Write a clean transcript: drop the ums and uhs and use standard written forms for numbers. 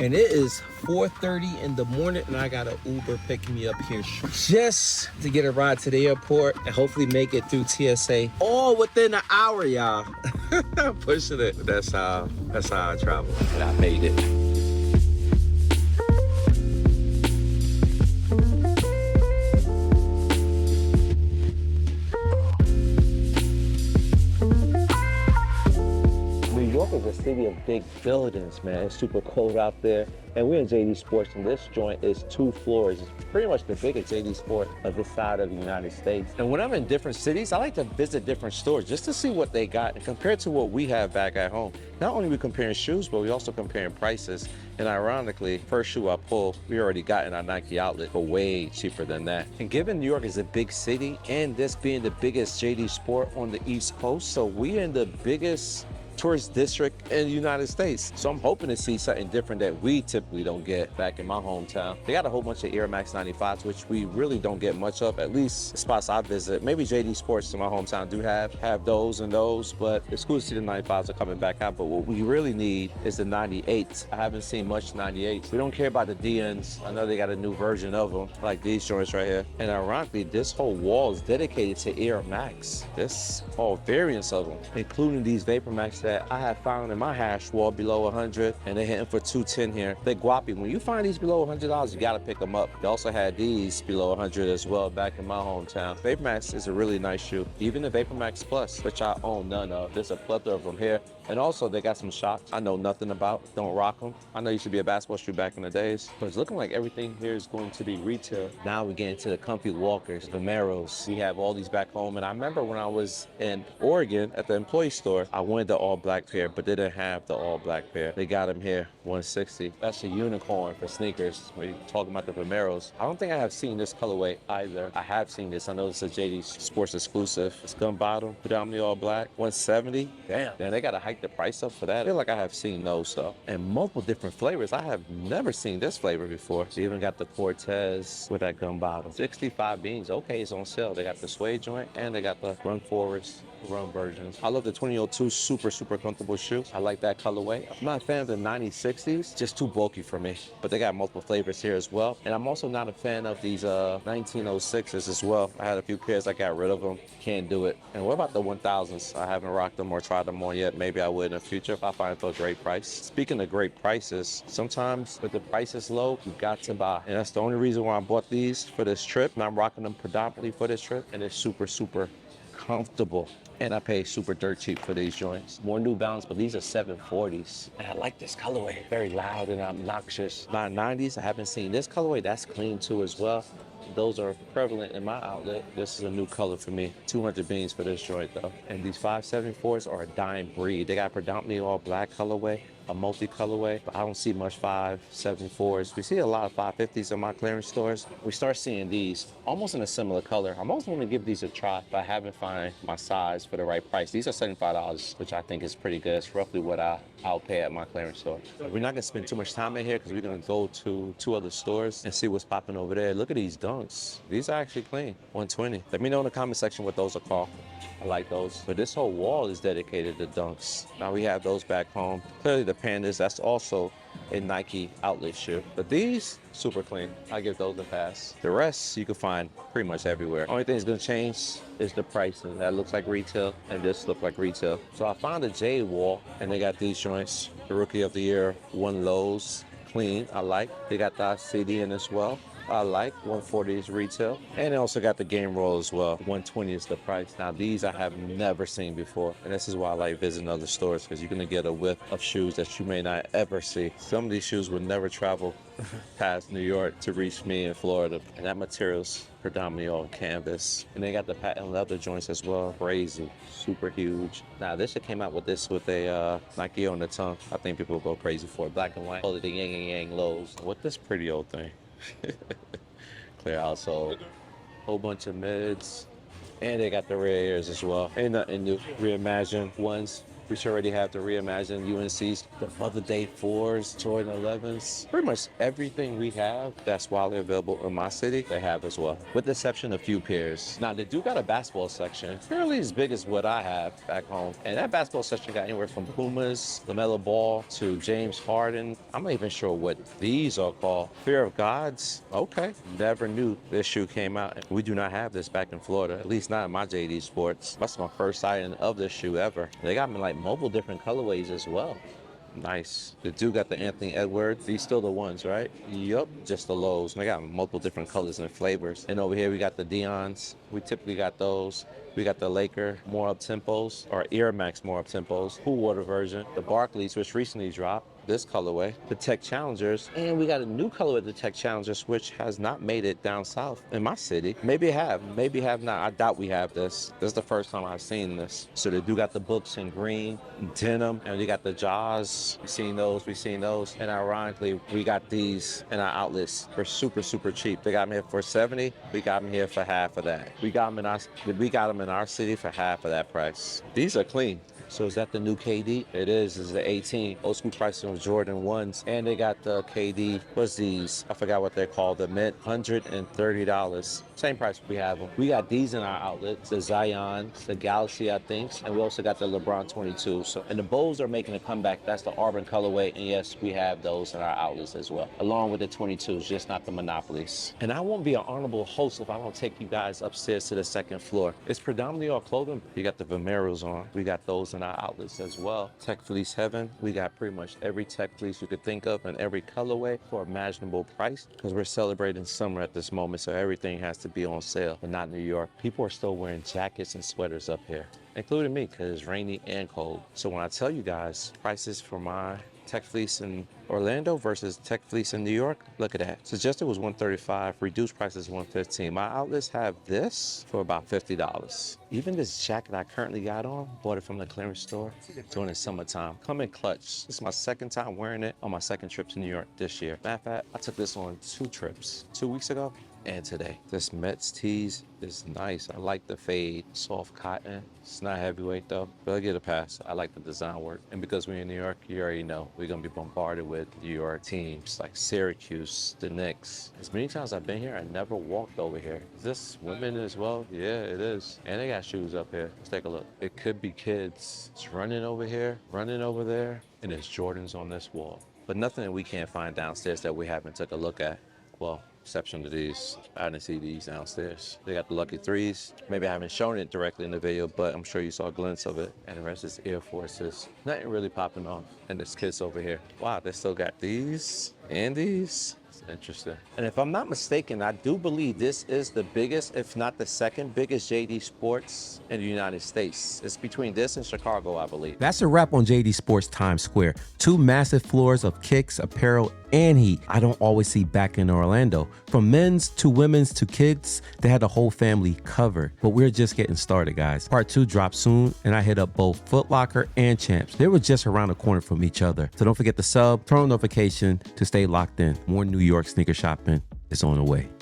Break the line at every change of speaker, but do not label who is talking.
And it is 4:30 in the morning and I got an Uber picking me up here just to get a ride to the airport and hopefully make it through TSA all within an hour, y'all. I'm pushing it. That's how I travel. And I made it. New York is a city of big buildings, man. It's super cold out there. And we're in JD Sports, and this joint is 2 floors. It's pretty much the biggest JD Sport of this side of the United States. And when I'm in different cities, I like to visit different stores just to see what they got and compare to what we have back at home. Not only are we comparing shoes, but we also comparing prices. And ironically, first shoe I pulled, we already got in our Nike outlet for way cheaper than that. And given New York is a big city, and this being the biggest JD Sport on the East Coast, so we're in the biggest tourist district in the United States. So I'm hoping to see something different that we typically don't get back in my hometown. They got a whole bunch of Air Max 95s, which we really don't get much of, at least the spots I visit. Maybe JD Sports in my hometown do have those and those, but it's cool to see the 95s are coming back out. But what we really need is the 98s. I haven't seen much 98s. We don't care about the DNs. I know they got a new version of them, like these joints right here. And ironically, this whole wall is dedicated to Air Max. There's all variants of them, including these Vapor Max that I have found in my hash wall below 100, and they're hitting for 210 here. They're guappy. When you find these below $100, you gotta pick them up. They also had these below 100 as well back in my hometown. Vapor Max is a really nice shoe. Even the Vapor Max Plus, which I own none of. There's a plethora of them here. And also they got some shocks I know nothing about, don't rock them. I know you should be a basketball shoe back in the days, but it's looking like everything here is going to be retail. Now we get into the comfy walkers, Vomeros. We have all these back home. And I remember when I was in Oregon at the employee store, I wanted the all black pair, but they didn't have the all black pair. They got them here, 160. That's a unicorn for sneakers. When you're talking about the Vomeros. I don't think I have seen this colorway either. I have seen this. I know it's a JD Sports exclusive. It's gun bottom, predominantly all black, 170. Damn, they got to hike the price up for that. I feel like I have seen those though. And multiple different flavors. I have never seen this flavor before. They even got the Cortez with that gun bottom. 65 beans. Okay, it's on sale. They got the suede joint and they got the Run Forest Run versions. I love the 2002 super comfortable shoe. I like that colorway. I'm not a fan of the 90-60s, just too bulky for me. But they got multiple flavors here as well. And I'm also not a fan of these 1906s as well. I had a few pairs, I got rid of them. Can't do it. And what about the 1000s? I haven't rocked them or tried them on yet. Maybe I would in the future if I find it for a great price. Speaking of great prices, sometimes if the price is low, you got to buy. And that's the only reason why I bought these for this trip. And I'm rocking them predominantly for this trip. And it's super comfortable. And I pay super dirt cheap for these joints. More New Balance, but these are 740s. And I like this colorway. Very loud and obnoxious. 990s, I haven't seen this colorway. That's clean too as well. Those are prevalent in my outlet. This is a new color for me. 200 beans for this joint though. And these 574s are a dying breed. They got predominantly all black colorway, a multi-colorway, but I don't see much 574s. We see a lot of 550s in my clearance stores. We start seeing these almost in a similar color. I'm almost going to give these a try, but I haven't found my size for the right price. These are $75, which I think is pretty good. It's roughly what I'll pay at my clearance store. We're not going to spend too much time in here because we're going to go to 2 other stores and see what's popping over there. Look at these Dunks. These are actually clean, 120. Let me know in the comment section what those are called. I like those. But this whole wall is dedicated to Dunks. Now we have those back home. Clearly the Pandas, that's also a Nike outlet shoe. But these, super clean. I give those a pass. The rest you can find pretty much everywhere. Only thing that's gonna change is the pricing. That looks like retail and this look like retail. So I found a Jade wall and they got these joints. The Rookie of the Year, 1 Lows, clean, I like. They got the CD in as well. I like. 140 is retail. And they also got the game roll as well. 120 is the price. Now these I have never seen before. And this is why I like visiting other stores, because you're gonna get a whiff of shoes that you may not ever see. Some of these shoes would never travel past New York to reach me in Florida. And that material's predominantly all canvas. And they got the patent leather joints as well. Crazy, super huge. Now this should came out with this with a Nike on the tongue. I think people will go crazy for it. Black and white. Call it the Yang Yang Lows. What this pretty old thing? Clear outsole. Whole bunch of mids. And they got the rare airs as well. Ain't nothing new. Reimagined ones. We should already have the reimagined UNCs, the Mother Day 4s, Jordan 11s. Pretty much everything we have that's widely available in my city, they have as well, with the exception of a few pairs. Now, they do got a basketball section, fairly as big as what I have back home. And that basketball section got anywhere from Pumas, LaMelo Ball, to James Harden. I'm not even sure what these are called. Fear of Gods? Okay. Never knew this shoe came out. We do not have this back in Florida, at least not in my JD Sports. That's my first sighting of this shoe ever. They got me like multiple different colorways as well. Nice. The dude got the Anthony Edwards. These still the ones, right? Yup, just the lows. They got multiple different colors and flavors. And over here we got the Deons. We typically got those. We got the Laker more up tempos, or Air Max more up tempos, cool water version. The Barclays, which recently dropped, this colorway, the Tech Challengers, and we got a new colorway of the Tech Challengers, which has not made it down south in my city. Maybe have, maybe have not. I doubt we have this. This is the first time I've seen this. So they do got the books in green, denim, and we got the Jaws. We've seen those. And ironically, we got these in our outlets for super, super cheap. They got them here for $70. We got them here for half of that. We got them in our city for half of that price. These are clean. So is that the new KD? It is. This is the 18. Old school pricing with Jordan 1s. And they got the KD. What's these? I forgot what they're called. The mint, $130. Same price we have them. We got these in our outlets. The Zion, the Galaxy, I think. And we also got the LeBron 22. So, and the Bulls are making a comeback. That's the Auburn colorway. And yes, we have those in our outlets as well, along with the 22s, just not the Monopolies. And I won't be an honorable host if I don't take you guys upstairs to the second floor. It's predominantly all clothing. You got the Vomeros on. We got those in our outlets as well. Tech Fleece Heaven. We got pretty much every Tech Fleece you could think of and every colorway for imaginable price, because we're celebrating summer at this moment, so everything has to be on sale, but not New York. People are still wearing jackets and sweaters up here, including me, because it's rainy and cold. So when I tell you guys prices for my Tech Fleece in Orlando versus Tech Fleece in New York, look at that. Suggested was $135, reduced prices $115. My outlets have this for about $50. Even this jacket I currently got on, bought it from the clearance store during the summertime. Come in clutch. This is my second time wearing it on my second trip to New York this year. Matter of fact, I took this on 2 trips, 2 weeks ago and today. This Mets tees is nice. I like the fade, soft cotton. It's not heavyweight though, but I get a pass. I like the design work. And because we're in New York, you already know we're gonna be bombarded with New York teams like Syracuse, the Knicks. As many times I've been here, I never walked over here. Is this women as well? Yeah, it is. And they got shoes up here. Let's take a look. It could be kids. It's running over here, running over there, and there's Jordans on this wall. But nothing that we can't find downstairs that we haven't took a look at. Well, exception to these. I didn't see these downstairs. They got the Lucky 3s. Maybe I haven't shown it directly in the video, but I'm sure you saw a glimpse of it. And the rest is Air Forces. Nothing really popping off. And this kids over here. Wow, they still got these and these. It's interesting. And if I'm not mistaken, I do believe this is the biggest, if not the second biggest JD Sports in the United States. It's between this and Chicago, I believe.
That's a wrap on JD Sports Times Square. 2 massive floors of kicks, apparel, and heat I don't always see back in Orlando. From men's to women's to kids, they had the whole family covered. But we're just getting started, guys. Part 2 drops soon, and I hit up both Foot Locker and Champs. They were just around the corner from each other. So don't forget to sub, turn on notification to stay locked in. More New York sneaker shopping is on the way.